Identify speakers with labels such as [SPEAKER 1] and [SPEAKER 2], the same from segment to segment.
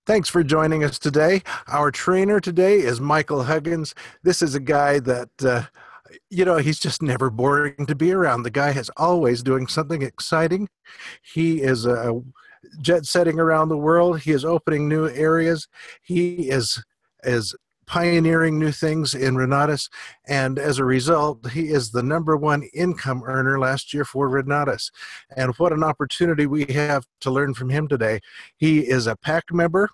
[SPEAKER 1] Thanks for joining us today. Our trainer today is Michael Huggins. This is a guy that, he's just never boring to be around. The guy is always doing something exciting. He is jet setting around the world. He is opening new areas. He is pioneering new things in Renatus, and as a result, he is the number one income earner last year for Renatus. And what an opportunity we have to learn from him today. He is a PAC member.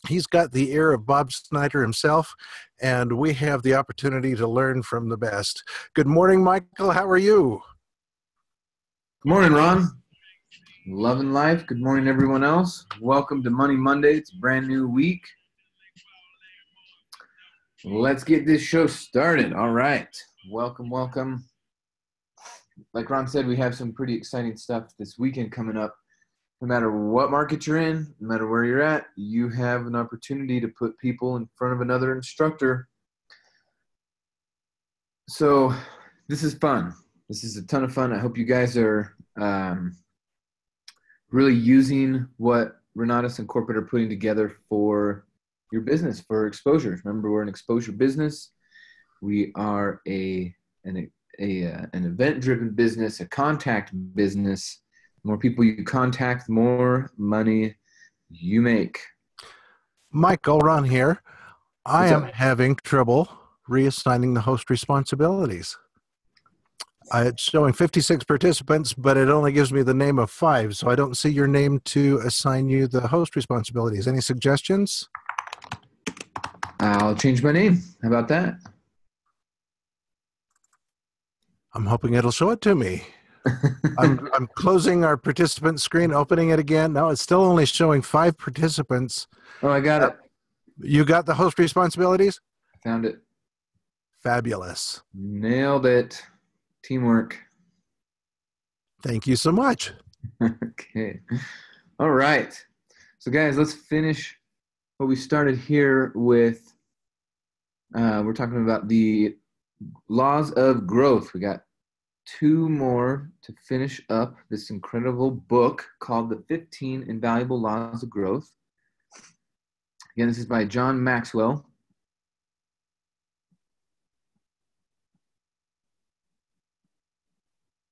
[SPEAKER 1] He's got the ear of Bob Snyder himself, and we have the opportunity to learn from the best. Good morning, Michael. How are you?
[SPEAKER 2] Good morning, Ron. Loving life. Good morning, everyone else. Welcome to Money Monday. It's a brand new week. Let's get this show started. All right. Welcome, welcome. Like Ron said, we have some pretty exciting stuff this weekend coming up. No matter what market you're in, no matter where you're at, you have an opportunity to put people in front of another instructor. So this is fun. This is a ton of fun. I hope you guys are really using what Renatus and Corporate are putting together for your business, for exposure. Remember, we're an exposure business. We are an event-driven business, a contact business. The more people you contact, the more money you make.
[SPEAKER 1] Michael, Ron here. I
[SPEAKER 2] What's
[SPEAKER 1] am
[SPEAKER 2] up?
[SPEAKER 1] having trouble reassigning the host responsibilities. It's showing 56 participants, but it only gives me the name of 5, so I don't see your name to assign you the host responsibilities. Any suggestions?
[SPEAKER 2] I'll change my name. How about that?
[SPEAKER 1] I'm hoping it'll show it to me. I'm closing our participant screen, opening it again. No, it's still only showing 5 participants.
[SPEAKER 2] Oh, I got it.
[SPEAKER 1] You got the host responsibilities?
[SPEAKER 2] I found it.
[SPEAKER 1] Fabulous.
[SPEAKER 2] Nailed it. Teamwork.
[SPEAKER 1] Thank you so much.
[SPEAKER 2] Okay. All right. So, guys, let's finish what we started here with. We're talking about the laws of growth. We got 2 more to finish up this incredible book called The 15 Invaluable Laws of Growth. Again, this is by John Maxwell.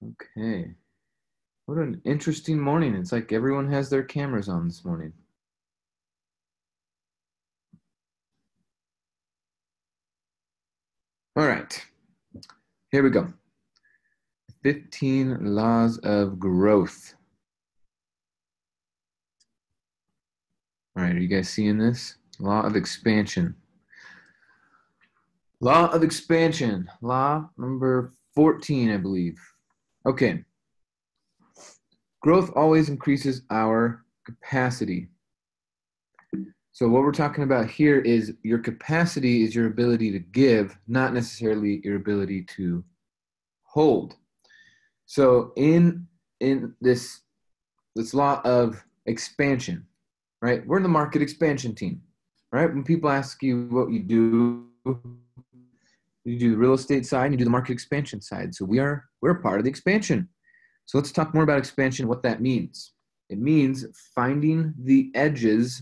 [SPEAKER 2] Okay. What an interesting morning. It's like everyone has their cameras on this morning. All right. Here we go. 15 laws of growth. All right, are you guys seeing this? Law of expansion. Law of expansion. Law number 14, I believe. Okay. Growth always increases our capacity. So what we're talking about here is your capacity is your ability to give, not necessarily your ability to hold. So in this law of expansion, right? We're in the market expansion team, right? When people ask you what you do the real estate side and you do the market expansion side. So we're part of the expansion. So let's talk more about expansion, what that means. It means finding the edges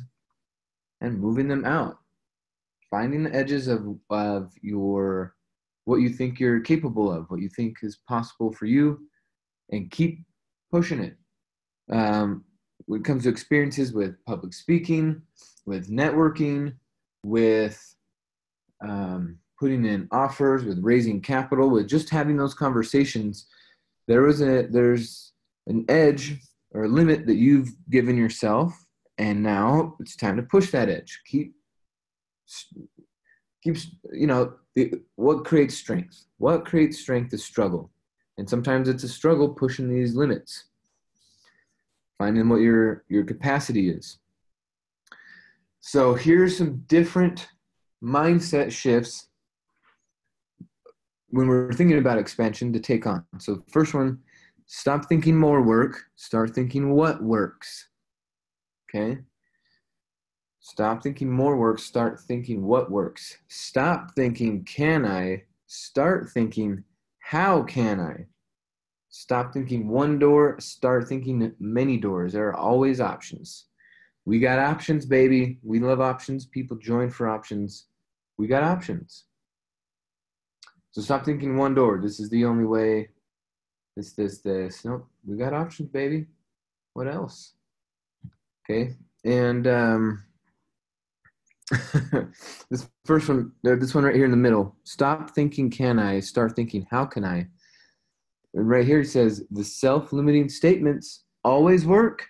[SPEAKER 2] and moving them out. Finding the edges of your what you think you're capable of, what you think is possible for you, and keep pushing it. When it comes to experiences with public speaking, with networking, with putting in offers, with raising capital, with just having those conversations, there's an edge or a limit that you've given yourself, and now it's time to push that edge. What creates strength? What creates strength is struggle. And sometimes it's a struggle pushing these limits, finding what your capacity is. So here's some different mindset shifts when we're thinking about expansion to take on. So first one, stop thinking more work, start thinking what works. Okay? Stop thinking more work, start thinking what works. Stop thinking, can I? Start thinking, how can I? Stop thinking one door, start thinking many doors. There are always options. We got options, baby. We love options. People join for options. We got options. So stop thinking one door. This is the only way. This. Nope. We got options, baby. What else? Okay. And this first one, this one right here in the middle. Stop thinking, can I? Start thinking, how can I? And right here it says the self-limiting statements always work,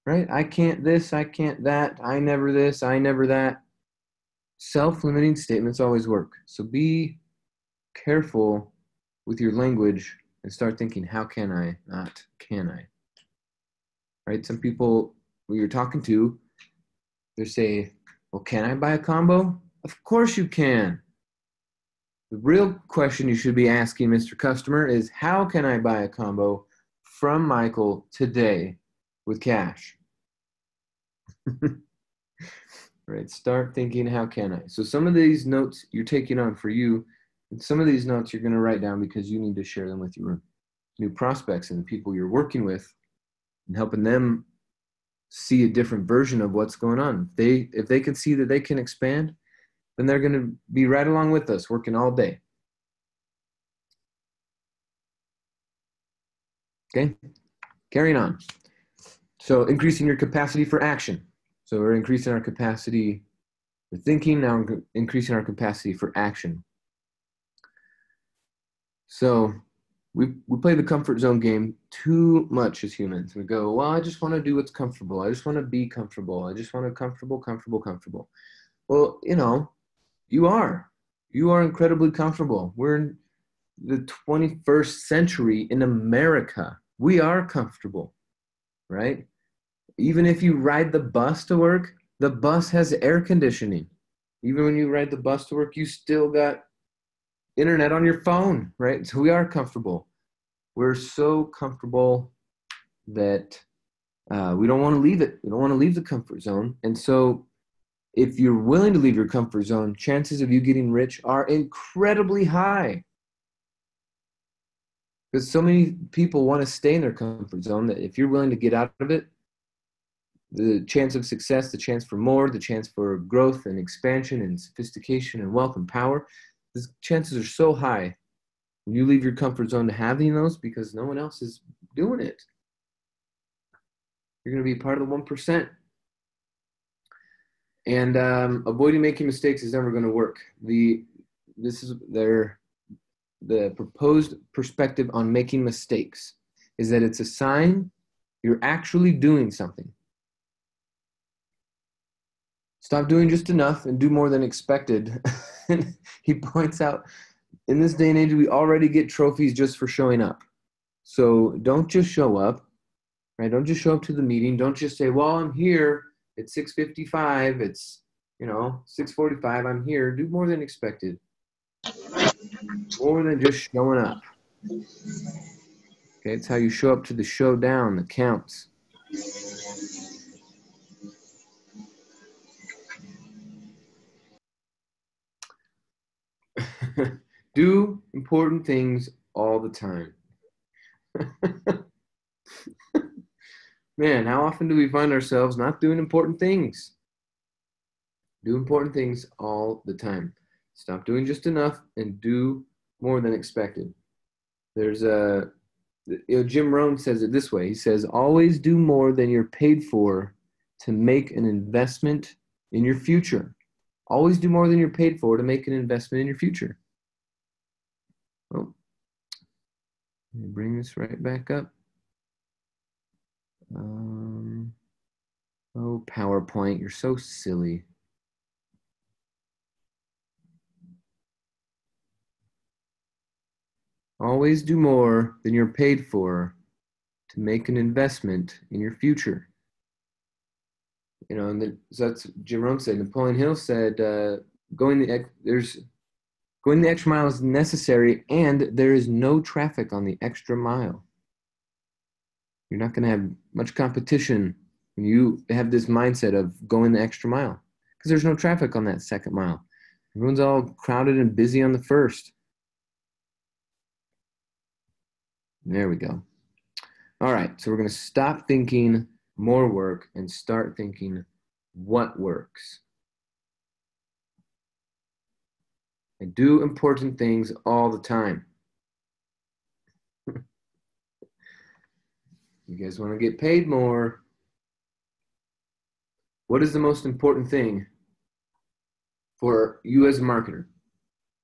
[SPEAKER 2] right? I can't this, I can't that, I never this, I never that. Self-limiting statements always work. So be careful with your language and start thinking, how can I, not can I? Right? Some people who you're talking to, they say, well, can I buy a combo? Of course you can. The real question you should be asking, Mr. Customer, is how can I buy a combo from Michael today with cash? Right? Start thinking, how can I? So some of these notes you're taking on for you, and some of these notes you're going to write down because you need to share them with your new prospects and the people you're working with and helping them see a different version of what's going on. If they can see that they can expand, then they're going to be right along with us, working all day. Okay, carrying on. So increasing your capacity for action. So we're increasing our capacity for thinking, now we're increasing our capacity for action. So we play the comfort zone game too much as humans. We go, well, I just want to do what's comfortable. I just want to be comfortable. I just want to comfortable. Well, you are incredibly comfortable. We're in the 21st century in America. We are comfortable, right? Even if you ride the bus to work, the bus has air conditioning. Even when you ride the bus to work, you still got internet on your phone, right? So we are comfortable. We're so comfortable that we don't want to leave it. We don't want to leave the comfort zone. And so if you're willing to leave your comfort zone, chances of you getting rich are incredibly high. Because so many people want to stay in their comfort zone that if you're willing to get out of it, the chance of success, the chance for more, the chance for growth and expansion and sophistication and wealth and power, the chances are so high when you leave your comfort zone to having those because no one else is doing it. You're going to be part of the 1%. And avoiding making mistakes is never going to work. The proposed perspective on making mistakes is that it's a sign you're actually doing something. Stop doing just enough and do more than expected. He points out, in this day and age, we already get trophies just for showing up. So don't just show up, right? Don't just show up to the meeting. Don't just say, well, I'm here at 6:55. It's, 6:45. I'm here. Do more than expected. More than just showing up. Okay, it's how you show up to the showdown that counts. Do important things all the time. Man, how often do we find ourselves not doing important things? Do important things all the time. Stop doing just enough and do more than expected. There's Jim Rohn says it this way. He says, always do more than you're paid for to make an investment in your future. Always do more than you're paid for to make an investment in your future. Well, let me bring this right back up. Oh, PowerPoint, you're so silly. Always do more than you're paid for to make an investment in your future. So that's Jim Rohn said. Napoleon Hill said, going the extra mile is necessary, and there is no traffic on the extra mile. You're not going to have much competition when you have this mindset of going the extra mile because there's no traffic on that second mile. Everyone's all crowded and busy on the first. There we go. All right, so we're going to stop thinking more work, and start thinking what works. I do important things all the time. You guys want to get paid more. What is the most important thing for you as a marketer?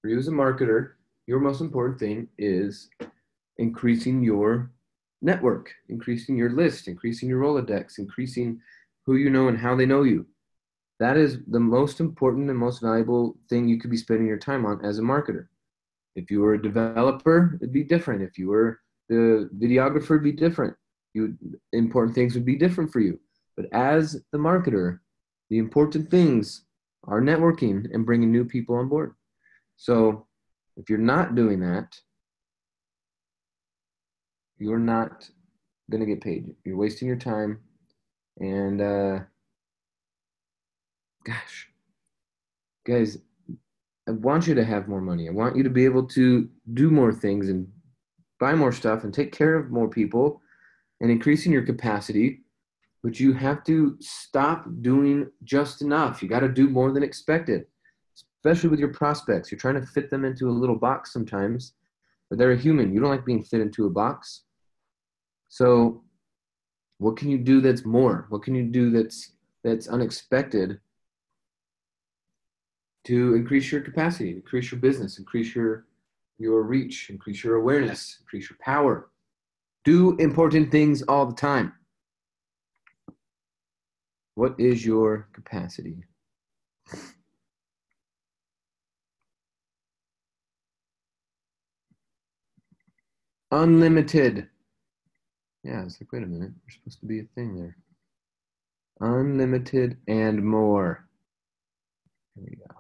[SPEAKER 2] For you as a marketer, your most important thing is increasing your network, increasing your list, increasing your Rolodex, increasing who you know and how they know you. That is the most important and most valuable thing you could be spending your time on as a marketer. If you were a developer, it'd be different. If you were the videographer, it'd be different. Important things would be different for you. But as the marketer, the important things are networking and bringing new people on board. So if you're not doing that, you're not going to get paid. You're wasting your time. And gosh, guys, I want you to have more money. I want you to be able to do more things and buy more stuff and take care of more people and increasing your capacity. But you have to stop doing just enough. You got to do more than expected, especially with your prospects. You're trying to fit them into a little box sometimes, but they're a human. You don't like being fit into a box. So what can you do that's more? What can you do that's unexpected to increase your capacity, increase your business, increase your reach, increase your awareness, increase your power? Do important things all the time. What is your capacity? Unlimited. Yeah, it's like, wait a minute, there's supposed to be a thing there. Unlimited and more. Here we go.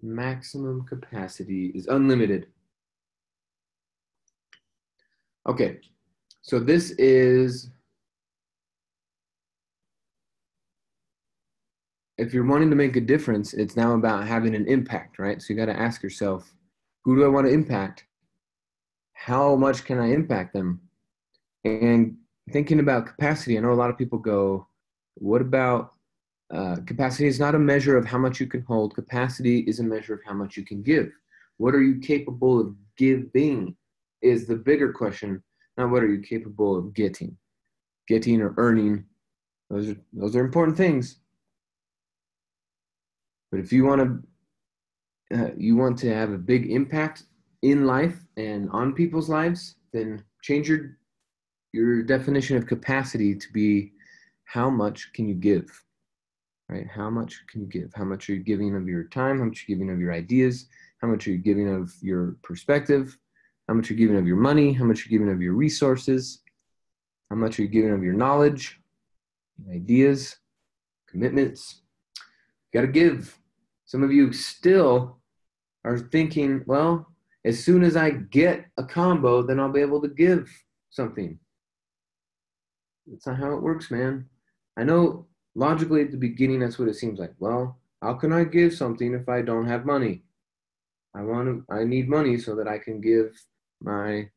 [SPEAKER 2] Maximum capacity is unlimited. Okay, so this is, if you're wanting to make a difference, it's now about having an impact, right? So you got to ask yourself, who do I want to impact? How much can I impact them? And thinking about capacity, I know a lot of people go, what about capacity is not a measure of how much you can hold. Capacity is a measure of how much you can give. What are you capable of giving is the bigger question, not what are you capable of getting. Getting or earning, those are important things. But if you want to have a big impact in life and on people's lives, then change your definition of capacity to be how much can you give, right? How much can you give? How much are you giving of your time? How much are you giving of your ideas? How much are you giving of your perspective? How much are you giving of your money? How much are you giving of your resources? How much are you giving of your knowledge, ideas, commitments? You got to give. Some of you still are thinking, well, as soon as I get a combo, then I'll be able to give something. That's not how it works, man. I know logically at the beginning, that's what it seems like. Well, how can I give something if I don't have money? I need money so that I can give I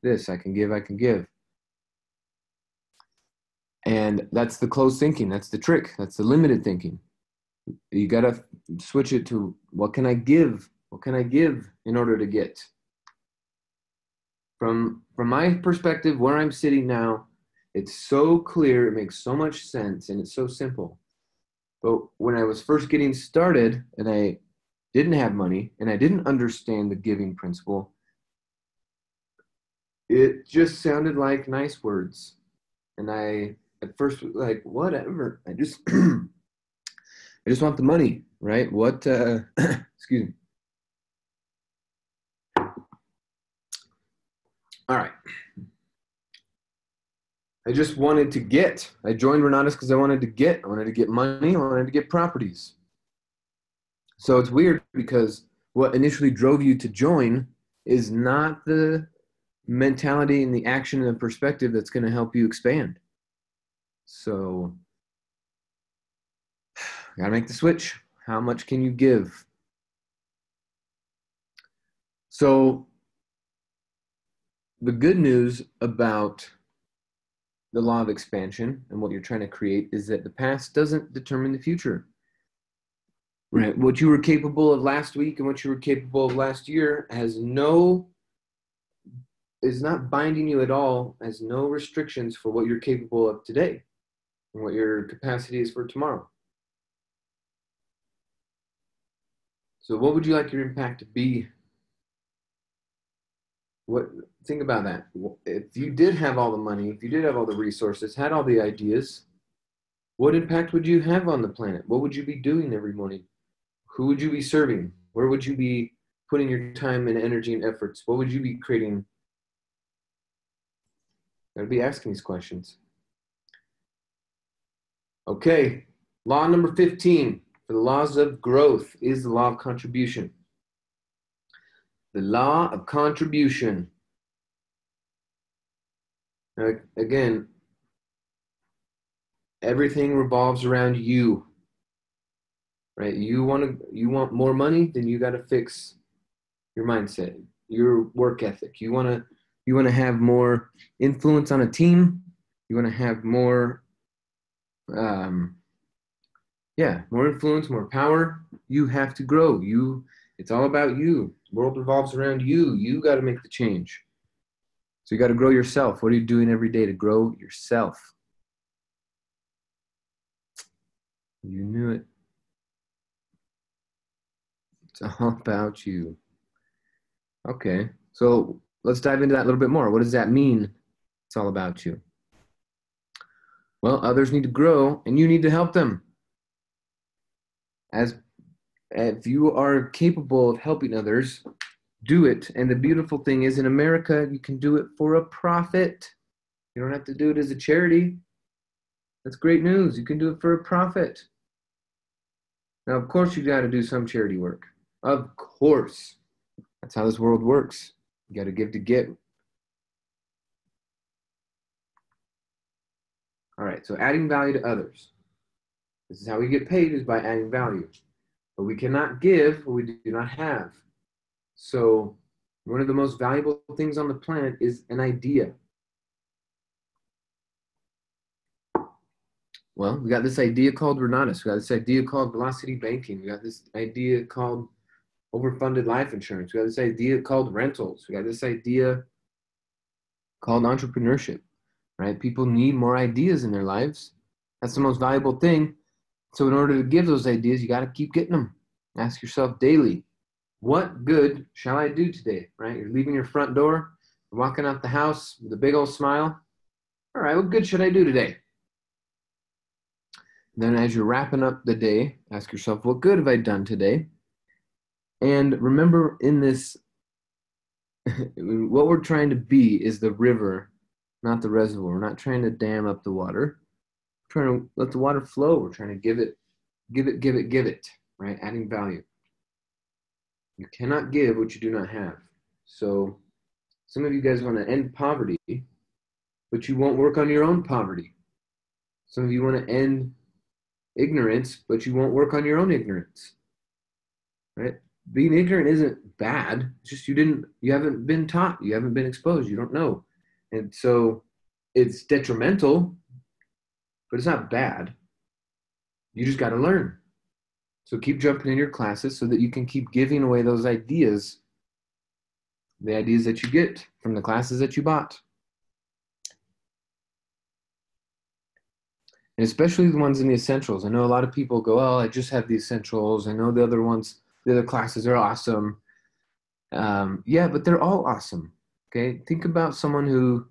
[SPEAKER 2] can give. And that's the closed thinking. That's the trick. That's the limited thinking. You got to switch it to what can I give? What can I give in order to get? From my perspective, where I'm sitting now, it's so clear, it makes so much sense, and it's so simple. But when I was first getting started and I didn't have money and I didn't understand the giving principle, it just sounded like nice words. And I at first was like, whatever. I just I just want the money, right? What excuse me. All right. I just wanted to get. I joined Renatus because I wanted to get. I wanted to get money. I wanted to get properties. So it's weird because what initially drove you to join is not the mentality and the action and the perspective that's going to help you expand. So got to make the switch. How much can you give? So the good news about the law of expansion and what you're trying to create is that the past doesn't determine the future. Right. What you were capable of last week and what you were capable of last year is not binding you at all, has no restrictions for what you're capable of today and what your capacity is for tomorrow. So what would you like your impact to be? Think about that. If you did have all the money, if you did have all the resources, had all the ideas, what impact would you have on the planet? What would you be doing every morning? Who would you be serving? Where would you be putting your time and energy and efforts? What would you be creating? Gotta be asking these questions. Okay, law number 15 for the laws of growth is the law of contribution. The law of contribution. Again, everything revolves around you, right? You want more money, then you got to fix your mindset, your work ethic. You want to have more influence on a team. You want to have more more influence, more power. You have to grow. It's all about you. The world revolves around you. You got to make the change. So you got to grow yourself. What are you doing every day to grow yourself? You knew it. It's all about you. Okay, so let's dive into that a little bit more. What does that mean? It's all about you. Well, others need to grow, and you need to help them. As if you are capable of helping others, do it. And the beautiful thing is, in America, you can do it for a profit. You don't have to do it as a charity. That's great news. You can do it for a profit. Now, of course, you got to do some charity work. Of course. That's how this world works. You got to give to get. All right, so adding value to others. This is how we get paid, is by adding value. But we cannot give what we do not have. So one of the most valuable things on the planet is an idea. Well, we got this idea called Renatus. We got this idea called velocity banking. We got this idea called overfunded life insurance. We got this idea called rentals. We got this idea called entrepreneurship, right? People need more ideas in their lives. That's the most valuable thing. So in order to give those ideas, you got to keep getting them. Ask yourself daily, what good shall I do today, right? You're leaving your front door, walking out the house with a big old smile. All right, what good should I do today? Then as you're wrapping up the day, ask yourself, what good have I done today? And remember in this, what we're trying to be is the river, not the reservoir. We're not trying to dam up the water. We're trying to let the water flow. We're trying to give it, right? Adding value. You cannot give what you do not have. So some of you guys want to end poverty, but you won't work on your own poverty. Some of you want to end ignorance, but you won't work on your own ignorance, right? Being ignorant isn't bad. It's just you haven't been taught, you haven't been exposed, you don't know. And so it's detrimental, but it's not bad. You just got to learn. So keep jumping in your classes so that you can keep giving away those ideas, the ideas that you get from the classes that you bought. And especially the ones in the essentials. I know a lot of people go, oh, I just have the essentials. I know the other ones, the other classes are awesome. Yeah, but they're all awesome. Okay, think about someone who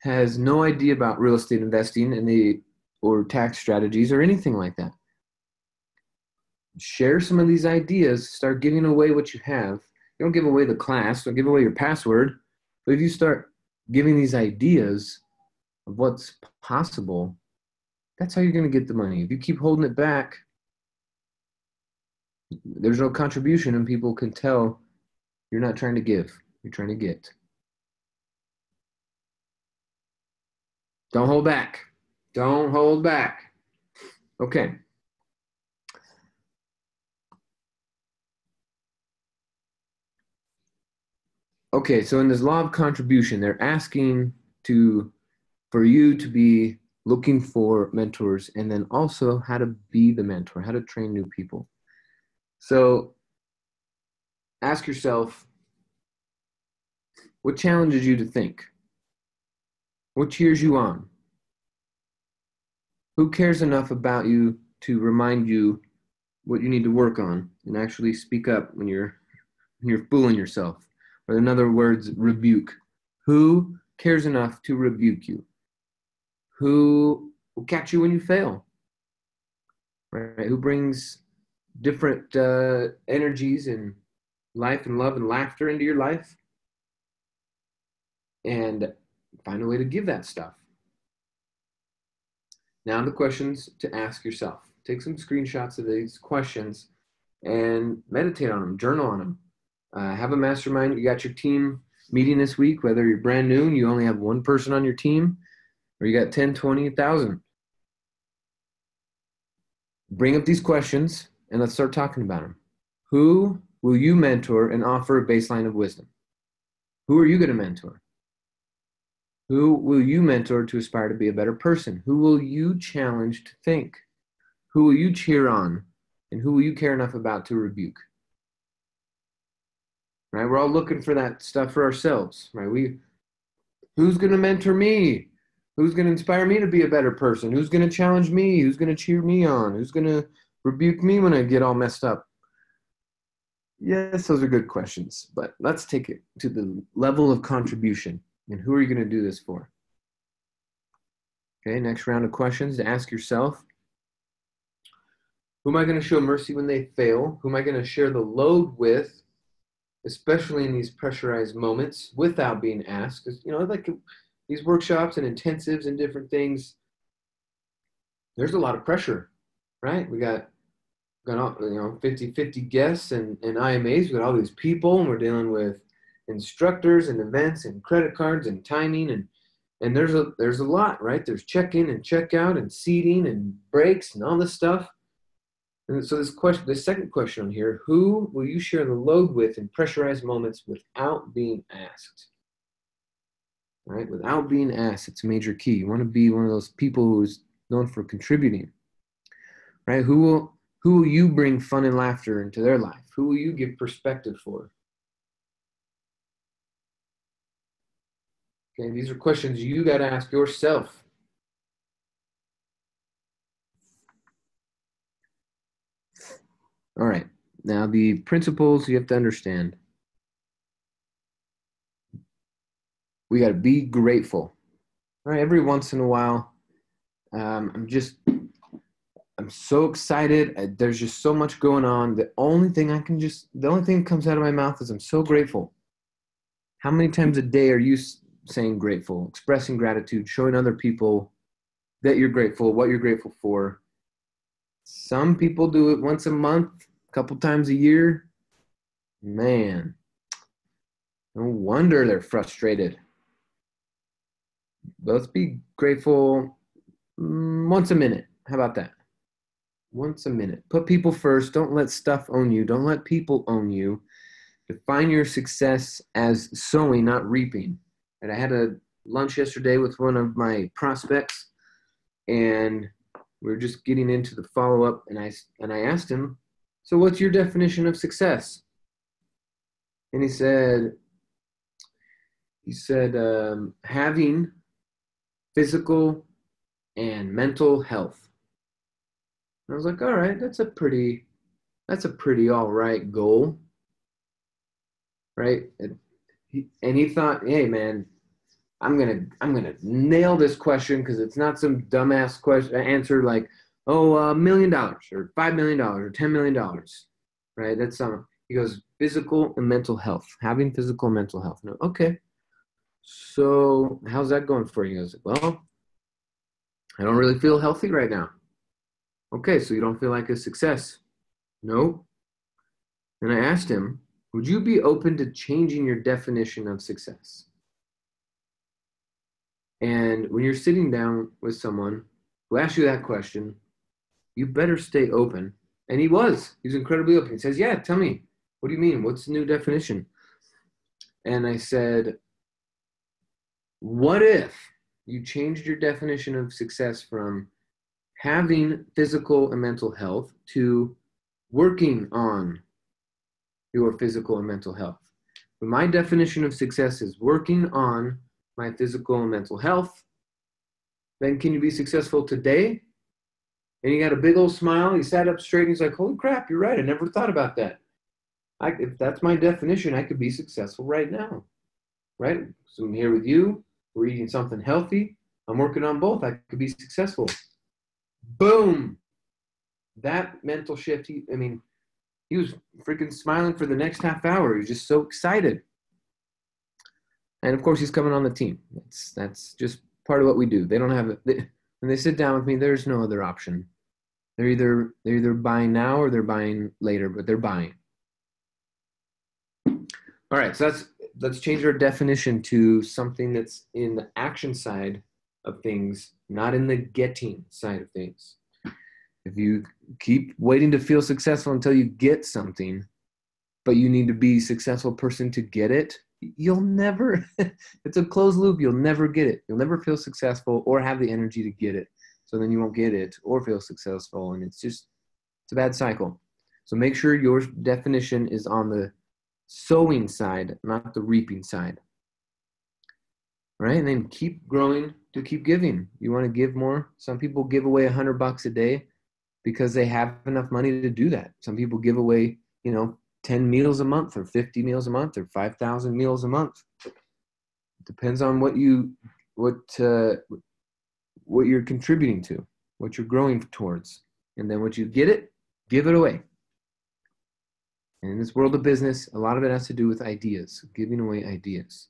[SPEAKER 2] has no idea about real estate investing or tax strategies or anything like that. Share some of these ideas. Start giving away what you have. You don't give away the class. Don't give away your password. But if you start giving these ideas of what's possible, that's how you're going to get the money. If you keep holding it back, there's no contribution, and people can tell you're not trying to give. You're trying to get. Don't hold back. Don't hold back. Okay. Okay, so in this law of contribution, they're asking to for you to be looking for mentors, and then also how to be the mentor, how to train new people. So ask yourself, what challenges you to think? What cheers you on? Who cares enough about you to remind you what you need to work on and actually speak up when you're fooling yourself? Or in other words, rebuke. Who cares enough to rebuke you? Who will catch you when you fail? Right? Who brings different energies and life and love and laughter into your life? And find a way to give that stuff. Now the questions to ask yourself. Take some screenshots of these questions and meditate on them, journal on them. Have a mastermind. You got your team meeting this week, whether you're brand new and you only have one person on your team, or you got 10, 20, 1,000. Bring up these questions and let's start talking about them. Who will you mentor and offer a baseline of wisdom? Who are you going to mentor? Who will you mentor to aspire to be a better person? Who will you challenge to think? Who will you cheer on? And who will you care enough about to rebuke? Right? We're all looking for that stuff for ourselves, right? Who's going to mentor me? Who's going to inspire me to be a better person? Who's going to challenge me? Who's going to cheer me on? Who's going to rebuke me when I get all messed up? Yes, those are good questions, but let's take it to the level of contribution. And who are you going to do this for? Okay, next round of questions to ask yourself. Who am I going to show mercy when they fail? Who am I going to share the load with, especially in these pressurized moments without being asked? Because, like these workshops and intensives and different things, there's a lot of pressure, right? We got 50 guests and IMAs. We got all these people, and we're dealing with instructors and events and credit cards and timing, and there's a lot, right? There's check-in and check-out and seating and breaks and all this stuff. And so this second question on here, who will you share the load with in pressurized moments without being asked? Right? Without being asked, it's a major key. You want to be one of those people who's known for contributing. Right? Who will you bring fun and laughter into their life? Who will you give perspective for? Okay, these are questions you got to ask yourself. All right, now the principles you have to understand. We got to be grateful. All right, every once in a while, I'm so excited. There's just so much going on. The only thing that comes out of my mouth is I'm so grateful. How many times a day are you saying grateful, expressing gratitude, showing other people that you're grateful, what you're grateful for? Some people do it once a month, a couple times a year. Man, no wonder they're frustrated. Let's be grateful once a minute. How about that? Once a minute. Put people first. Don't let stuff own you. Don't let people own you. Define your success as sowing, not reaping. And I had a lunch yesterday with one of my prospects, and we were just getting into the follow-up, and I asked him, so what's your definition of success? And he said, having physical and mental health. And I was like, all right, that's a pretty all right goal, right? And he thought, hey man, I'm gonna nail this question because it's not some dumbass question answer like, oh, $1 million or $5 million or $10 million, right? That's something. He goes, physical and mental health, having physical and mental health. No, okay. So how's that going for you? He goes, well, I don't really feel healthy right now. Okay, so you don't feel like a success? No. And I asked him, would you be open to changing your definition of success? And when you're sitting down with someone who asks you that question, you better stay open. And he's incredibly open. He says, yeah, tell me, what do you mean? What's the new definition? And I said, what if You changed your definition of success from having physical and mental health to working on your physical and mental health. But my definition of success is working on my physical and mental health. Then can you be successful today? And he got a big old smile. He sat up straight and he's like, holy crap, you're right. I never thought about that. If that's my definition, I could be successful right now, right? So I'm here with you. We're eating something healthy. I'm working on both. I could be successful. Boom. That mental shift. He was freaking smiling for the next half hour. He was just so excited. And of course, he's coming on the team. That's just part of what we do. They don't have it. When they sit down with me, there's no other option. They're either buying now or they're buying later, but they're buying. All right, so let's change our definition to something that's in the action side of things, not in the getting side of things. If you keep waiting to feel successful until you get something, but you need to be a successful person to get it, you'll never, it's a closed loop. You'll never get it. You'll never feel successful or have the energy to get it. So then you won't get it or feel successful. And it's a bad cycle. So make sure your definition is on the sowing side, not the reaping side. Right? And then keep growing to keep giving. You want to give more? Some people give away $100 a day because they have enough money to do that. Some people give away, 10 meals a month or 50 meals a month or 5,000 meals a month. It depends on what you're contributing to, what you're growing towards. And then once you get it, give it away. And in this world of business, a lot of it has to do with ideas, giving away ideas.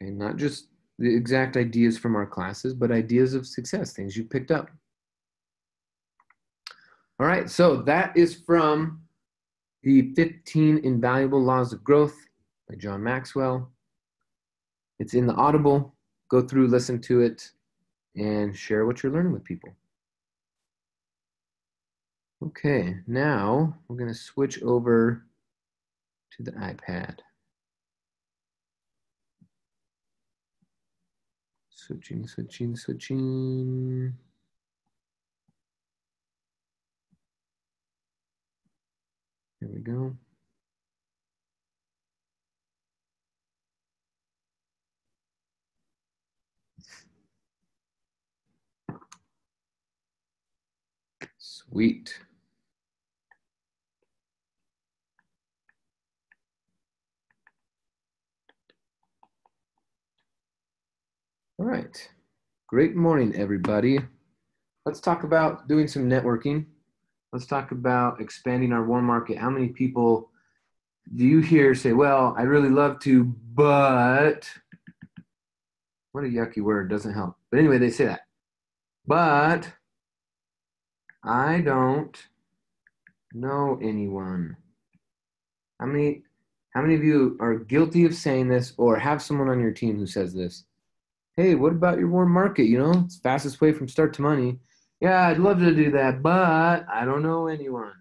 [SPEAKER 2] Okay, not just the exact ideas from our classes, but ideas of success, things you picked up. All right, so that is from the 15 Invaluable Laws of Growth by John Maxwell. It's in the Audible. Go through, listen to it, and share what you're learning with people. Okay, now we're going to switch over to the iPad. Switching. There we go. Sweet. All right. Great morning, everybody. Let's talk about doing some networking. Let's talk about expanding our warm market. How many people do you hear say, well, I really love to, but what a yucky word, doesn't help. But anyway, they say that. But I don't know anyone. How many of you are guilty of saying this or have someone on your team who says this? Hey, what about your warm market? It's the fastest way from start to money. Yeah, I'd love to do that, but I don't know anyone.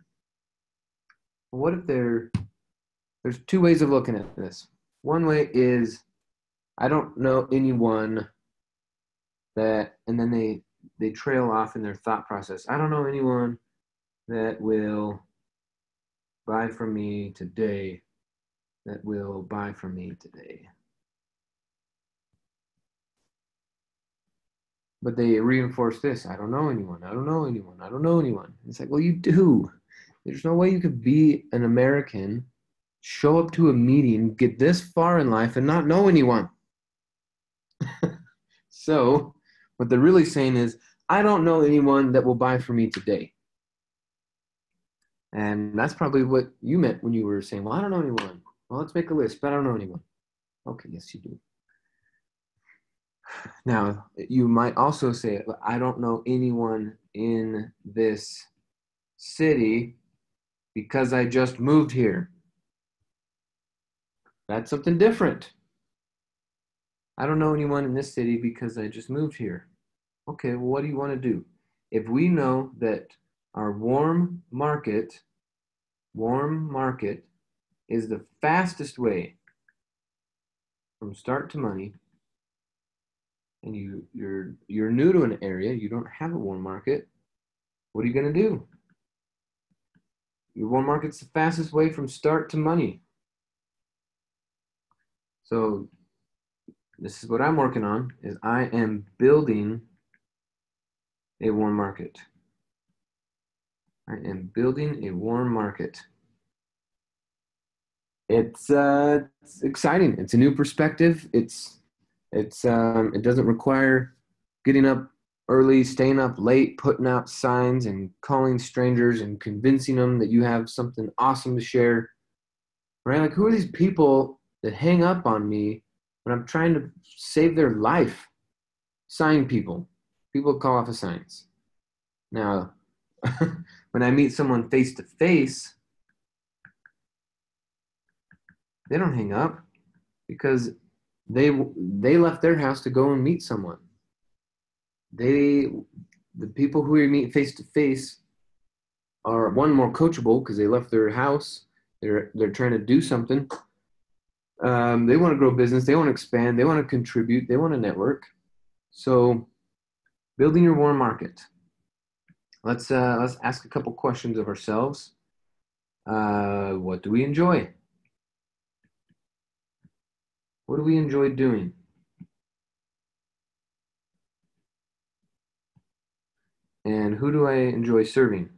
[SPEAKER 2] Well, what if there's two ways of looking at this. One way is I don't know anyone that, and then they trail off in their thought process. I don't know anyone that will buy from me today, that will buy from me today. But they reinforce this. I don't know anyone. I don't know anyone. I don't know anyone. It's like, well, you do. There's no way you could be an American, show up to a meeting, get this far in life, and not know anyone. So what they're really saying is, I don't know anyone that will buy from me today. And that's probably what you meant when you were saying, well, I don't know anyone. Well, let's make a list, but I don't know anyone. Okay, yes, you do. Now, you might also say, I don't know anyone in this city because I just moved here. That's something different. I don't know anyone in this city because I just moved here. Okay, well, what do you want to do? If we know that our warm market is the fastest way from start to money, and you're new to an area, you don't have a warm market, what are you going to do? Your warm market's the fastest way from start to money. So this is what I'm working on, is I am building a warm market. I am building a warm market. It's exciting. It's a new perspective. It doesn't require getting up early, staying up late, putting out signs and calling strangers and convincing them that you have something awesome to share. Right? Like, who are these people that hang up on me when I'm trying to save their life? Sign people. People call off of signs. Now, when I meet someone face to face, they don't hang up because they left their house to go and meet someone. The people who we meet face to face are, one, more coachable because they left their house. They're trying to do something. They want to grow business. They want to expand. They want to contribute. They want to network. So, building your warm market. Let's ask a couple questions of ourselves. What do we enjoy? What do we enjoy doing? And who do I enjoy serving?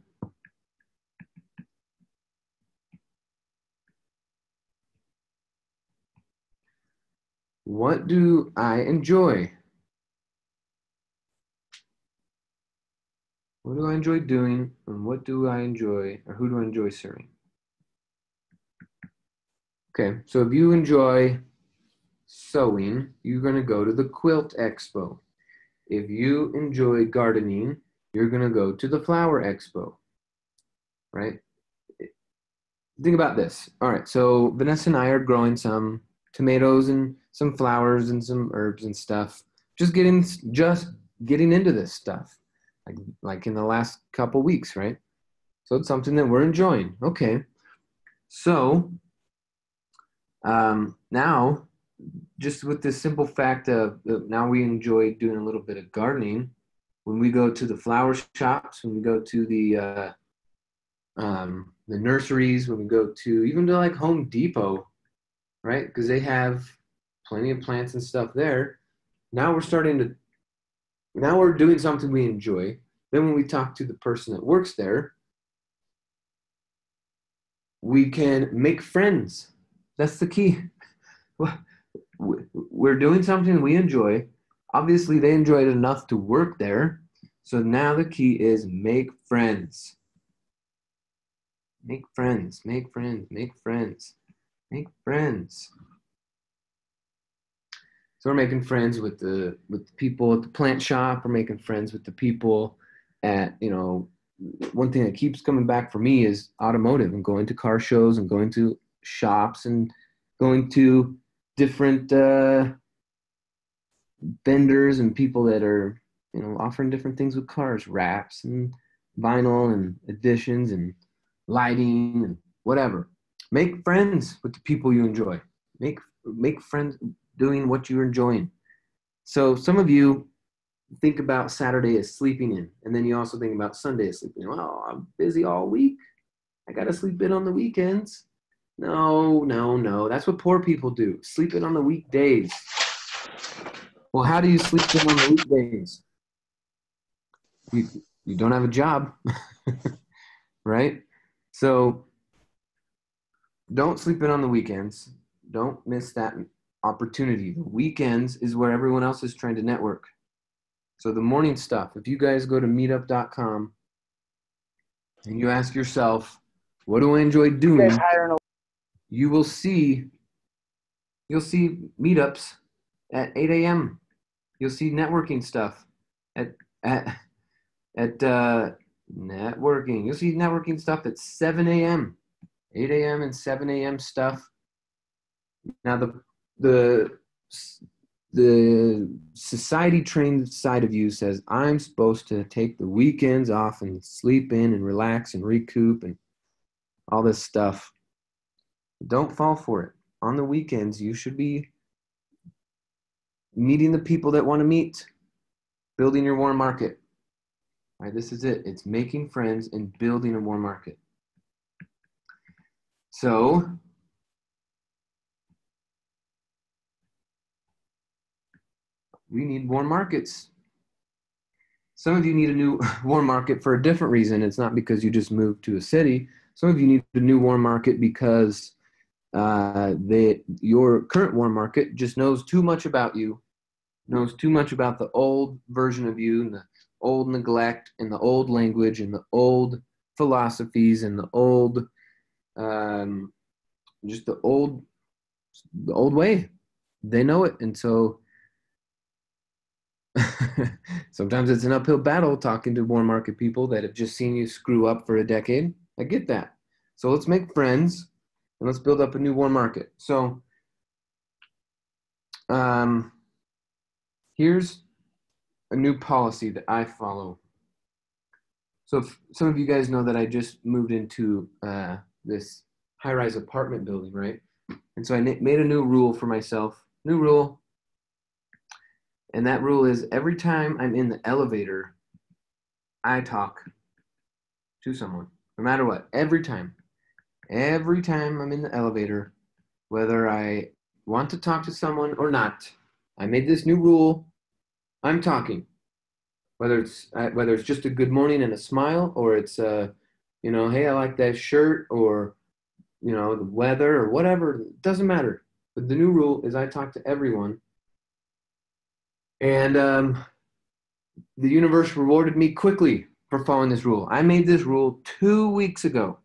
[SPEAKER 2] What do I enjoy? What do I enjoy doing? And what do I enjoy, or who do I enjoy serving? Okay, so if you enjoy sewing, you're going to go to the Quilt Expo. If you enjoy gardening, you're going to go to the Flower Expo, right? Think about this. All right, so Vanessa and I are growing some tomatoes and some flowers and some herbs and stuff. Just getting into this stuff, like in the last couple weeks, right? So it's something that we're enjoying. Okay, so now, just with this simple fact of now we enjoy doing a little bit of gardening. When we go to the flower shops, when we go to the nurseries, when we go to even to like Home Depot, right? Because they have plenty of plants and stuff there. Now we're doing something we enjoy. Then when we talk to the person that works there, we can make friends. That's the key. We're doing something we enjoy. Obviously, they enjoyed it enough to work there. So now the key is make friends. Make friends, make friends, make friends, make friends. So we're making friends with the people at the plant shop. We're making friends with the people at, one thing that keeps coming back for me is automotive and going to car shows and going to shops and going to different vendors and people that are, offering different things with cars, wraps and vinyl and additions and lighting and whatever. Make friends with the people you enjoy. Make friends doing what you're enjoying. So some of you think about Saturday as sleeping in, and then you also think about Sunday as sleeping in. Oh, I'm busy all week. I got to sleep in on the weekends. No, no, no. That's what poor people do. Sleep in on the weekdays. Well, how do you sleep in on the weekdays? You don't have a job, right? So don't sleep in on the weekends. Don't miss that opportunity. The weekends is where everyone else is trying to network. So the morning stuff, if you guys go to meetup.com and you ask yourself, what do I enjoy doing? You'll see meetups at 8 a.m. You'll see networking stuff at networking. You'll see networking stuff at 7 a.m., 8 a.m. and 7 a.m. stuff. Now the society trained side of you says I'm supposed to take the weekends off and sleep in and relax and recoup and all this stuff. Don't fall for it. On the weekends, you should be meeting the people that want to meet, building your warm market. All right, this is it. It's making friends and building a warm market. So we need warm markets. Some of you need a new warm market for a different reason. It's not because you just moved to a city. Some of you need a new warm market because your current warm market just knows too much about you, knows too much about the old version of you and the old neglect and the old language and the old philosophies and the old, just the old way. They know it. And so sometimes it's an uphill battle talking to warm market people that have just seen you screw up for a decade. I get that. So let's make friends and let's build up a new warm market. So here's a new policy that I follow. So if some of you guys know that I just moved into this high-rise apartment building, right? And so I made a new rule for myself. New rule. And that rule is every time I'm in the elevator, I talk to someone, no matter what, every time. Every time I'm in the elevator, whether I want to talk to someone or not, I made this new rule. I'm talking. Whether it's just a good morning and a smile, or it's hey, I like that shirt, or the weather or whatever. It doesn't matter. But the new rule is I talk to everyone, and the universe rewarded me quickly for following this rule. I made this rule 2 weeks ago.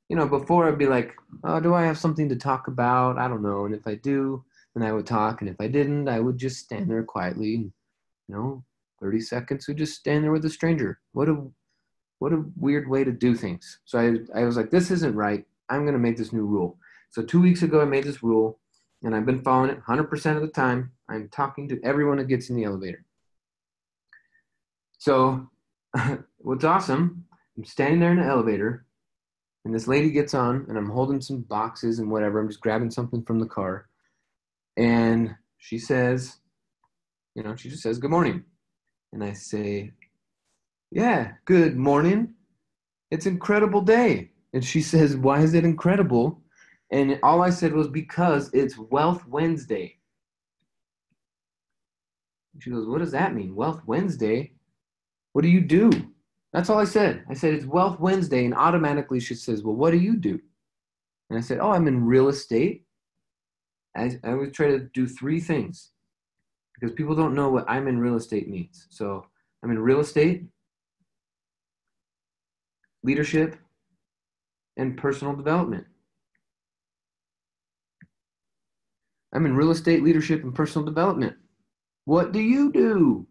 [SPEAKER 2] Before I'd be like, oh, do I have something to talk about? I don't know. And if I do, then I would talk. And if I didn't, I would just stand there quietly. 30 seconds would just stand there with a stranger. What a weird way to do things. So I was like, this isn't right. I'm going to make this new rule. So 2 weeks ago, I made this rule, and I've been following it 100% of the time. I'm talking to everyone that gets in the elevator. So what's awesome, I'm standing there in the elevator, and this lady gets on, and I'm holding some boxes and whatever. I'm just grabbing something from the car. And she says, she just says, good morning. And I say, yeah, good morning. It's an incredible day. And she says, why is it incredible? And all I said was because it's Wealth Wednesday. She goes, what does that mean? Wealth Wednesday? What do you do? That's all I said. I said, it's Wealth Wednesday. And automatically she says, well, what do you do? And I said, oh, I'm in real estate. I always try to do 3 things because people don't know what I'm in real estate means. So I'm in real estate, leadership, and personal development. I'm in real estate, leadership, and personal development. What do you do?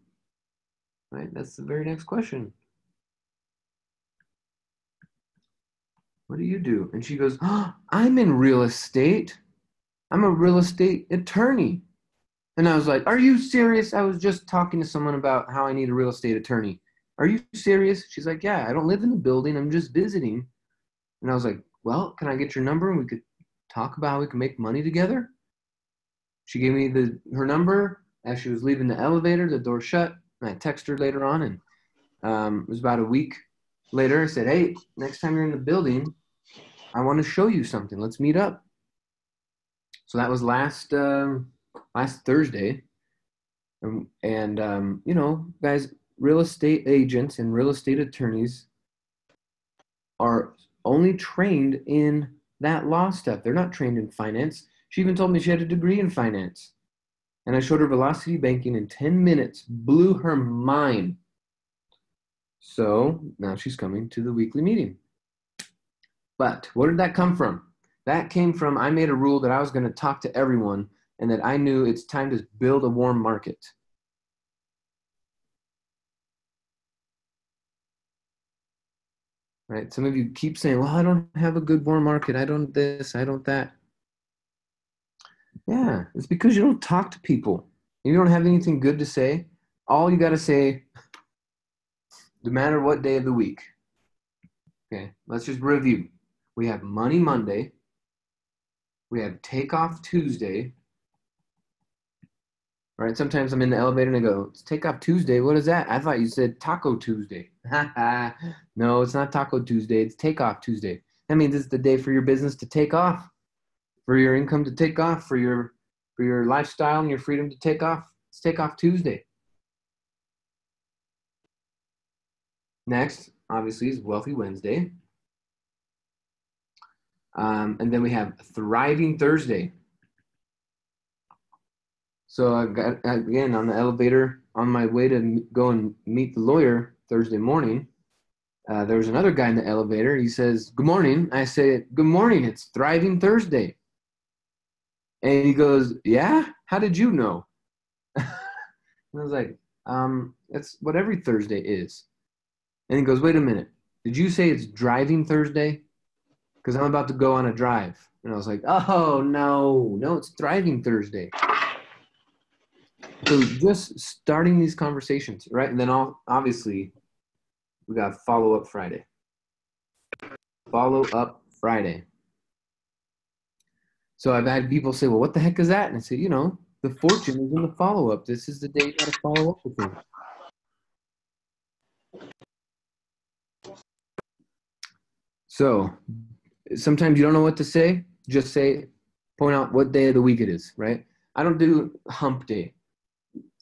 [SPEAKER 2] Right? That's the very next question. What do you do? And she goes, oh, I'm in real estate. I'm a real estate attorney. And I was like, are you serious? I was just talking to someone about how I need a real estate attorney. Are you serious? She's like, yeah, I don't live in the building. I'm just visiting. And I was like, well, can I get your number and we could talk about how we can make money together? She gave me her number as she was leaving the elevator, the door shut. And I texted her later on, and it was about a week later. I said, hey, next time you're in the building, I want to show you something. Let's meet up. So that was last Thursday. And guys, real estate agents and real estate attorneys are only trained in that law stuff. They're not trained in finance. She even told me she had a degree in finance. And I showed her velocity banking in 10 minutes, blew her mind. So now she's coming to the weekly meeting. But where did that come from? That came from I made a rule that I was going to talk to everyone and that I knew it's time to build a warm market. Right? Some of you keep saying, well, I don't have a good warm market. I don't this, I don't that. Yeah, it's because you don't talk to people. You don't have anything good to say. All you got to say, no matter what day of the week. Okay, let's just review. We have Money Monday. We have Takeoff Tuesday. right? Sometimes I'm in the elevator and I go, it's Takeoff Tuesday. What is that? I thought you said Taco Tuesday. No, it's not Taco Tuesday. It's Takeoff Tuesday. That means it's the day for your business to take off, for your income to take off, for your lifestyle and your freedom to take off. It's Takeoff Tuesday. Next, obviously, is Wealthy Wednesday. And then we have Thriving Thursday. So I got, again, on the elevator on my way to go and meet the lawyer Thursday morning. There was another guy in the elevator. He says, "Good morning." I say, "Good morning. It's Thriving Thursday." And he goes, "Yeah? How did you know?" And I was like, that's what every Thursday is. And he goes, "Wait a minute. Did you say it's Driving Thursday? Because I'm about to go on a drive." And I was like, "Oh, no, it's Thriving Thursday." So just starting these conversations, right? And then obviously we got Follow Up Friday. Follow Up Friday. So I've had people say, "Well, what the heck is that?" And I say, the fortune is in the follow up. This is the day you got to follow up with things. So sometimes you don't know what to say. Just point out what day of the week it is, right? I don't do hump day.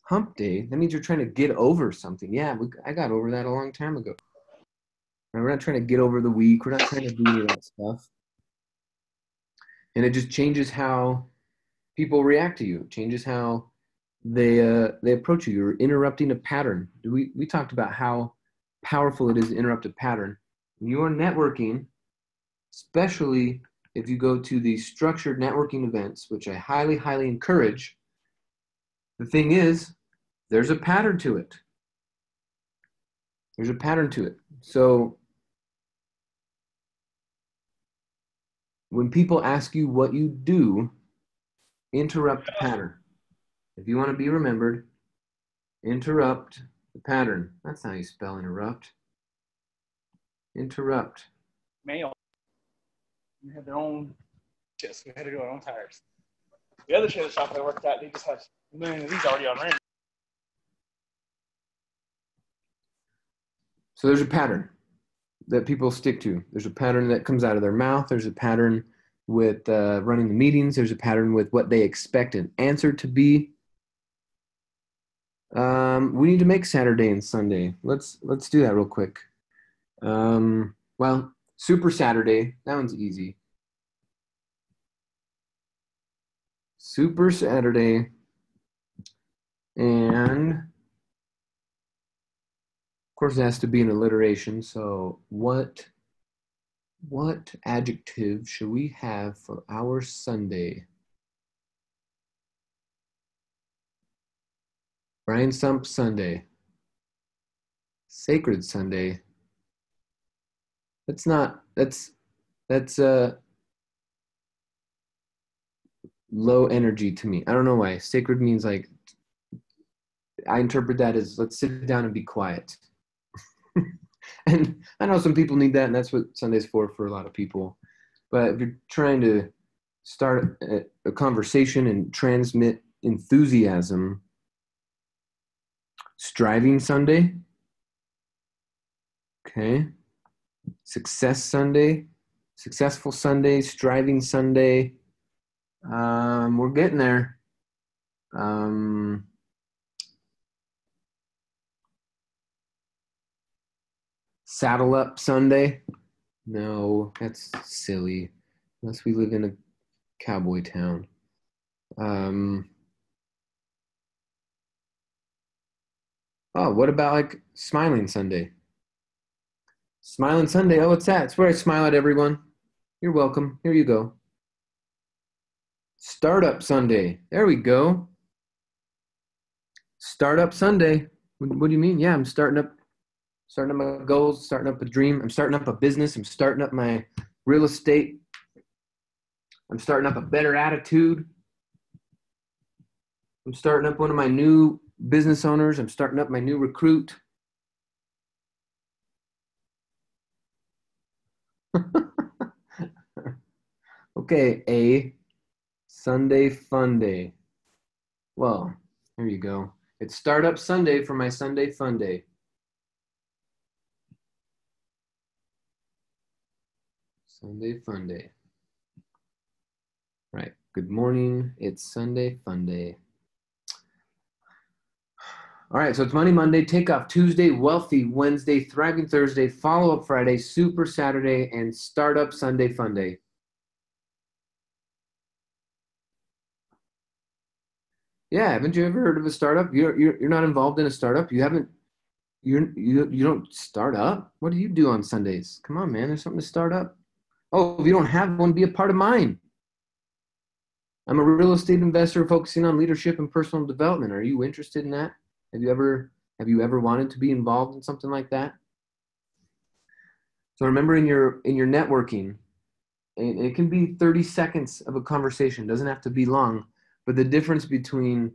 [SPEAKER 2] Hump day, that means you're trying to get over something. Yeah, I got over that a long time ago. We're not trying to get over the week. We're not trying to do any of that stuff. And it just changes how people react to you. It changes how they approach you. You're interrupting a pattern. We talked about how powerful it is to interrupt a pattern. When you are networking, especially if you go to the structured networking events, which I highly, highly encourage, the thing is, there's a pattern to it. There's a pattern to it. So when people ask you what you do, interrupt the pattern. If you want to be remembered, interrupt the pattern. That's how you spell interrupt. Interrupt.
[SPEAKER 3] Mail. We had their own shifts. We had to do our own tires. The other trailer shop I worked at, they just had a million of these already on rent.
[SPEAKER 2] So there's a pattern that people stick to. There's a pattern that comes out of their mouth. There's a pattern with running the meetings. There's a pattern with what they expect an answer to be. We need to make Saturday and Sunday. Let's do that real quick. Well, Super Saturday, that one's easy. Super Saturday, and of course it has to be an alliteration. So what adjective should we have for our Sunday? Brian Stump Sunday. Sacred Sunday. That's low energy to me. I don't know why. Sacred means like, I interpret that as let's sit down and be quiet. And I know some people need that, and that's what Sunday's for a lot of people. But if you're trying to start a conversation and transmit enthusiasm, Striving Sunday. Okay. Success Sunday. Successful Sunday. Striving Sunday. We're getting there. Saddle Up Sunday. No, that's silly. Unless we live in a cowboy town. What about like Smiling Sunday? Smiling Sunday. Oh, what's that? It's where I smile at everyone. You're welcome. Here you go. Startup Sunday. There we go. Startup Sunday. What do you mean? Yeah, I'm starting up my goals, starting up a dream. I'm starting up a business. I'm starting up my real estate. I'm starting up a better attitude. I'm starting up one of my new business owners. I'm starting up my new recruit. Okay, A, Sunday Fun Day. Well, There you go. It's Startup Sunday for my Sunday Fun Day. Sunday Fun Day. Right. Good morning. It's Sunday Fun Day. All right. So it's Monday, Monday, Takeoff Tuesday, Wealthy Wednesday, Thriving Thursday, Follow Up Friday, Super Saturday, and Startup Sunday Fun Day. Yeah. Haven't you ever heard of a startup? You're not involved in a startup. You don't start up. What do you do on Sundays? Come on, man. There's something to start up. Oh, if you don't have one, be a part of mine. I'm a real estate investor focusing on leadership and personal development. Are you interested in that? Have you ever wanted to be involved in something like that? So remember in your networking, and it can be 30 seconds of a conversation. It doesn't have to be long, but the difference between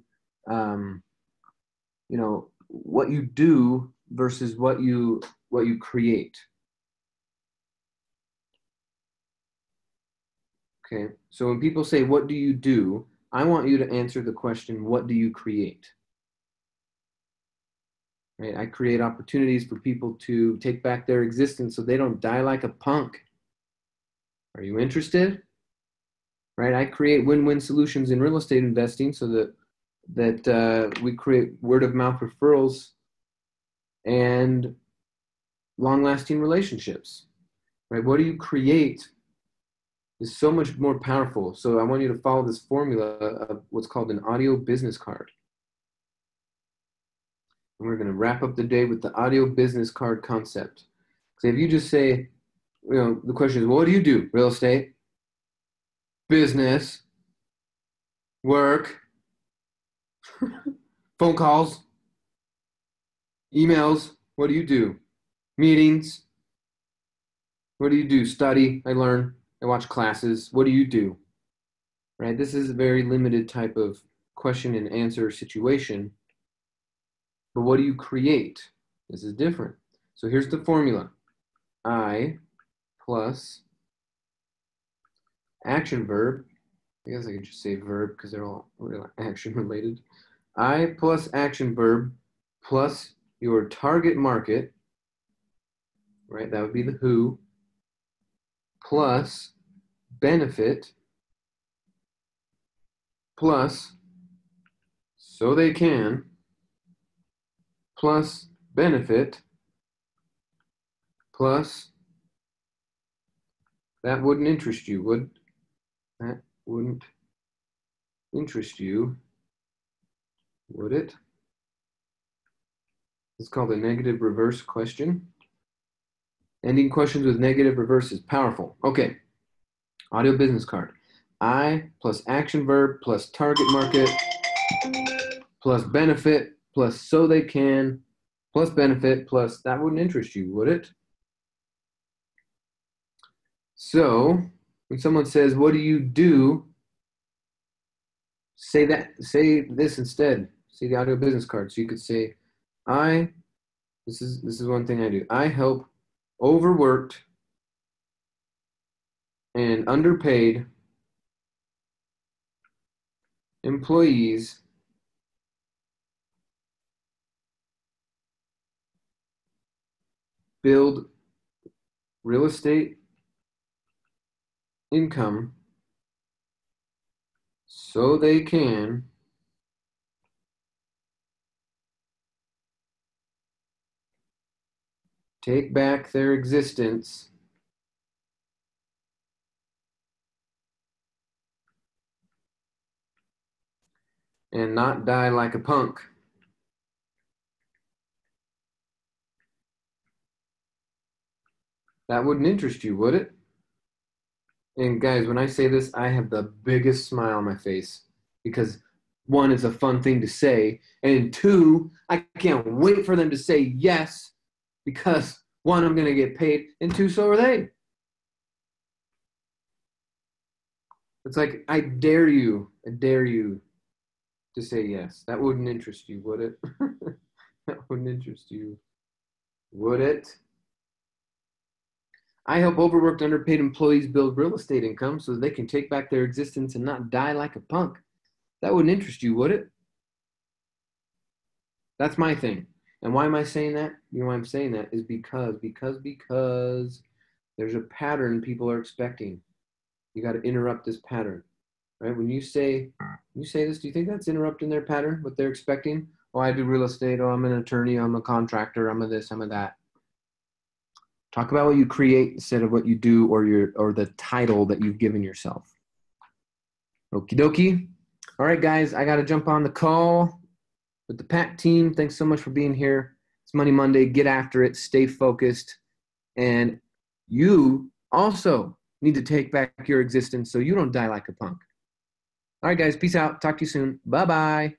[SPEAKER 2] what you do versus what you create. Okay, so when people say, what do you do? I want you to answer the question, what do you create? Right? I create opportunities for people to take back their existence so they don't die like a punk. Are you interested? Right? I create win-win solutions in real estate investing so that we create word-of-mouth referrals and long-lasting relationships. Right? What do you create is so much more powerful. So I want you to follow this formula of what's called an audio business card. And we're going to wrap up the day with the audio business card concept. So if you just say, the question is, well, what do you do? Real estate, business, work, phone calls, emails. What do you do? Meetings. What do you do? Study. I learn. I watch classes. What do you do? Right? This is a very limited type of question and answer situation. But what do you create? This is different. So here's the formula. I plus action verb. I guess I could just say verb because they're all action related. I plus action verb plus your target market, right? That would be the who, plus benefit, plus so they can, plus benefit, plus that wouldn't interest you, would? That wouldn't interest you, would it? It's called a negative reverse question. Ending questions with negative reverse is powerful. Okay, audio business card. I plus action verb plus target market plus benefit plus so they can plus benefit plus that wouldn't interest you, would it? So when someone says, what do you do? Say this instead. Say the audio business card. So you could say, this is one thing I do. I help overworked and underpaid employees build real estate income so they can take back their existence and not die like a punk. That wouldn't interest you, would it? And guys, when I say this, I have the biggest smile on my face because one, it's a fun thing to say, and two, I can't wait for them to say yes because one, I'm going to get paid, and two, so are they. It's like, I dare you to say yes. That wouldn't interest you, would it? That wouldn't interest you, would it? I help overworked, underpaid employees build real estate income so they can take back their existence and not die like a punk. That wouldn't interest you, would it? That's my thing. And why am I saying that? You know why I'm saying that is because there's a pattern people are expecting. You got to interrupt this pattern, right? When you say this, do you think that's interrupting their pattern, what they're expecting? Oh, I do real estate. Oh, I'm an attorney. I'm a contractor. I'm a this. I'm a that. Talk about what you create instead of what you do or the title that you've given yourself. Okie dokie. All right, guys, I got to jump on the call with the PAC team. Thanks so much for being here. It's Money Monday. Get after it. Stay focused. And you also need to take back your existence so you don't die like a punk. All right, guys, peace out. Talk to you soon. Bye-bye.